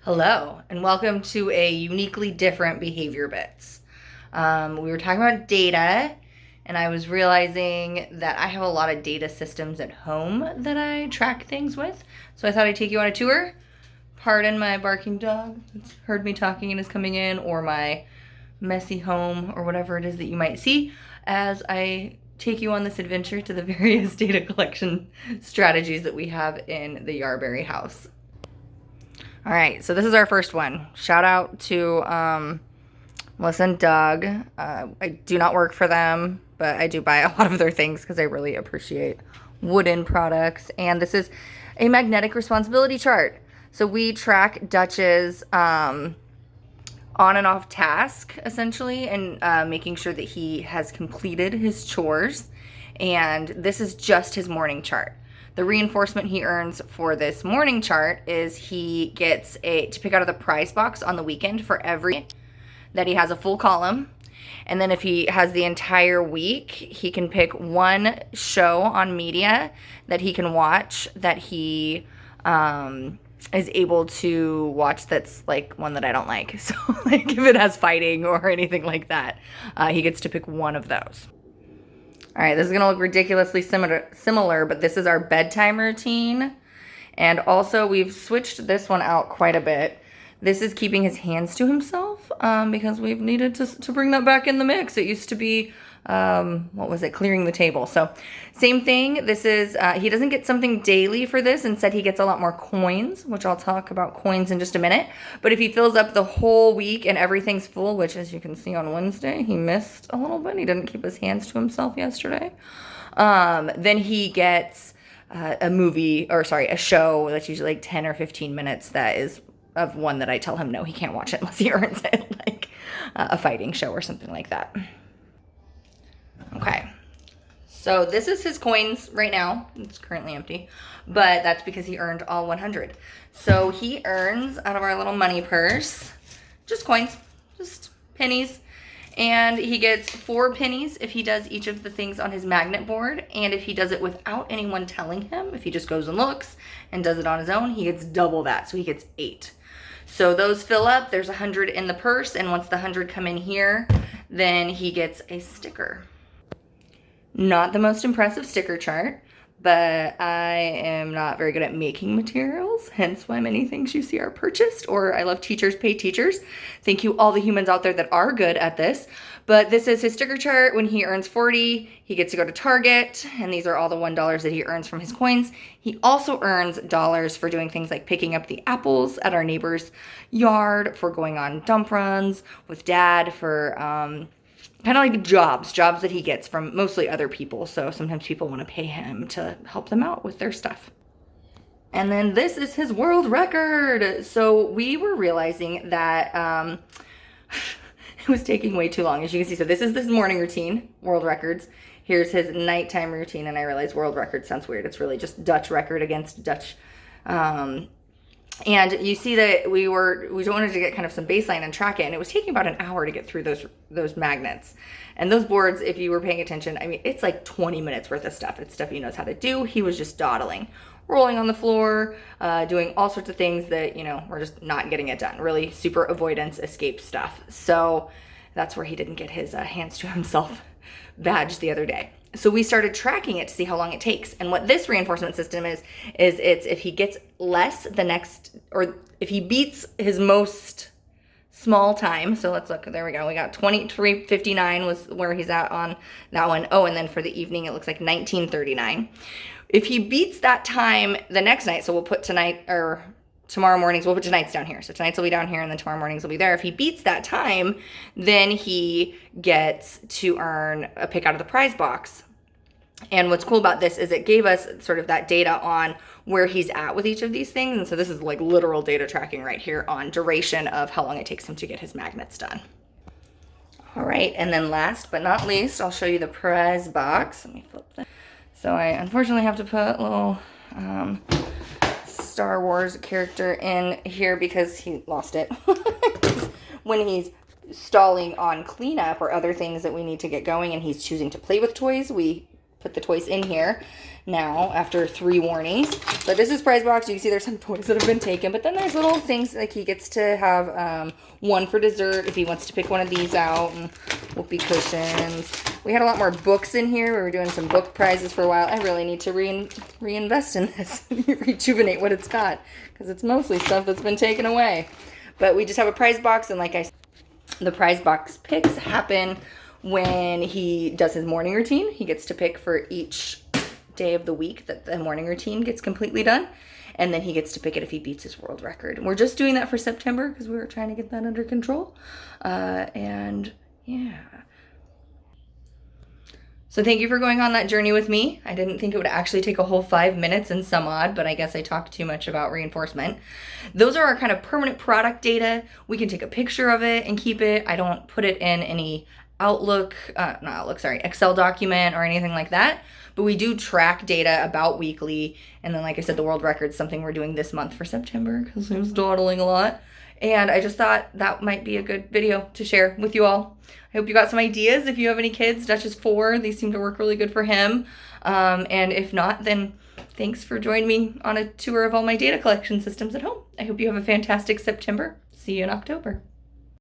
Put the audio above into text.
Hello, and welcome to a uniquely different behavior bits. We were talking about data, and I was realizing that I have a lot of data systems at home that I track things with. So I thought I'd take you on a tour. Pardon my barking dog that's heard me talking and is coming in, or my messy home, or whatever it is that you might see, as I take you on this adventure to the various data collection strategies that we have in the Yarberry house. All right, so this is our first one. Shout out to Melissa and Doug. I do not work for them, but I do buy a lot of their things because I really appreciate wooden products. And this is a magnetic responsibility chart. So we track Dutch's on and off task, essentially, and making sure that he has completed his chores. And this is just his morning chart. The reinforcement he earns for this morning chart is he gets to pick out of the prize box on the weekend for every that he has a full column. And then if he has the entire week, he can pick one show on media that he can watch that he is able to watch that's like one that I don't like. So like if it has fighting or anything like that, he gets to pick one of those. All right, this is going to look ridiculously similar, but this is our bedtime routine. And also, we've switched this one out quite a bit. This is keeping his hands to himself because we've needed to bring that back in the mix. It used to be, clearing the table. So same thing. This is, he doesn't get something daily for this. Instead, he gets a lot more coins, which I'll talk about coins in just a minute. But if he fills up the whole week and everything's full, which as you can see on Wednesday, he missed a little bit. He didn't keep his hands to himself yesterday. Then he gets a show that's usually like 10 or 15 minutes that is of one that I tell him no, he can't watch it unless he earns it, like a fighting show or something like that. Okay, so this is his coins right now. It's currently empty, but that's because he earned all 100. So he earns out of our little money purse, just coins, just pennies. And he gets 4 pennies if he does each of the things on his magnet board. And if he does it without anyone telling him, if he just goes and looks and does it on his own, he gets double that. So he gets 8. So those fill up. There's 100 in the purse. And once the 100 come in here, then he gets a sticker. Not the most impressive sticker chart, but I am not very good at making materials, hence why many things you see are purchased, or I love teachers pay teachers. Thank you all the humans out there that are good at this. But this is his sticker chart. When he earns 40, he gets to go to Target, and these are all the $1 that he earns from his coins. He also earns dollars for doing things like picking up the apples at our neighbor's yard, for going on dump runs with Dad, for kind of like jobs that he gets from mostly other people. So sometimes people want to pay him to help them out with their stuff. And then this is his world record. So we were realizing that it was taking way too long, as you can see. So this is this morning routine, world records. Here's his nighttime routine. And I realize world record sounds weird. It's really just Dutch record against Dutch. And you see that we wanted to get kind of some baseline and track it, and it was taking about an hour to get through those magnets. And those boards, if you were paying attention, I mean, it's like 20 minutes worth of stuff. It's stuff he knows how to do. He was just dawdling, rolling on the floor, doing all sorts of things that, we're just not getting it done. Really super avoidance, escape stuff. So that's where he didn't get his hands to himself badge the other day. So we started tracking it to see how long it takes. And what this reinforcement system is it's if he gets less the next, or if he beats his most small time. So let's look, there we go. We got 23:59 was where he's at on that one. Oh, and then for the evening, it looks like 19:39. If he beats that time the next night, so we'll put tonight, or tomorrow mornings, we'll put tonight's down here. So tonight's will be down here, and then tomorrow mornings will be there. If he beats that time, then he gets to earn a pick out of the prize box. And what's cool about this is it gave us sort of that data on where he's at with each of these things. And so this is like literal data tracking right here on duration of how long it takes him to get his magnets done. All right, and then last but not least, I'll show you the prize box. Let me flip that. So I unfortunately have to put a little Star Wars character in here because he lost it. When he's stalling on cleanup or other things that we need to get going and he's choosing to play with toys, we put the toys in here now after 3 warnings. But this is prize box. You can see there's some toys that have been taken, but then there's little things like he gets to have one for dessert if he wants to pick one of these out, and whoopee cushions. We had a lot more books in here. We were doing some book prizes for a while. I really need to reinvest in this, rejuvenate what it's got, because it's mostly stuff that's been taken away. But we just have a prize box, and like I said, the prize box picks happen when he does his morning routine. He gets to pick for each day of the week that the morning routine gets completely done. And then he gets to pick it if he beats his world record. And we're just doing that for September because we were trying to get that under control. And yeah. So thank you for going on that journey with me. I didn't think it would actually take a whole 5 minutes and some odd, but I guess I talked too much about reinforcement. Those are our kind of permanent product data. We can take a picture of it and keep it. I don't put it in any Excel document or anything like that. But we do track data about weekly. And then, like I said, the world record is something we're doing this month for September because he was dawdling a lot. And I just thought that might be a good video to share with you all. I hope you got some ideas. If you have any kids, Dutch is 4. These seem to work really good for him. And if not, then thanks for joining me on a tour of all my data collection systems at home. I hope you have a fantastic September. See you in October.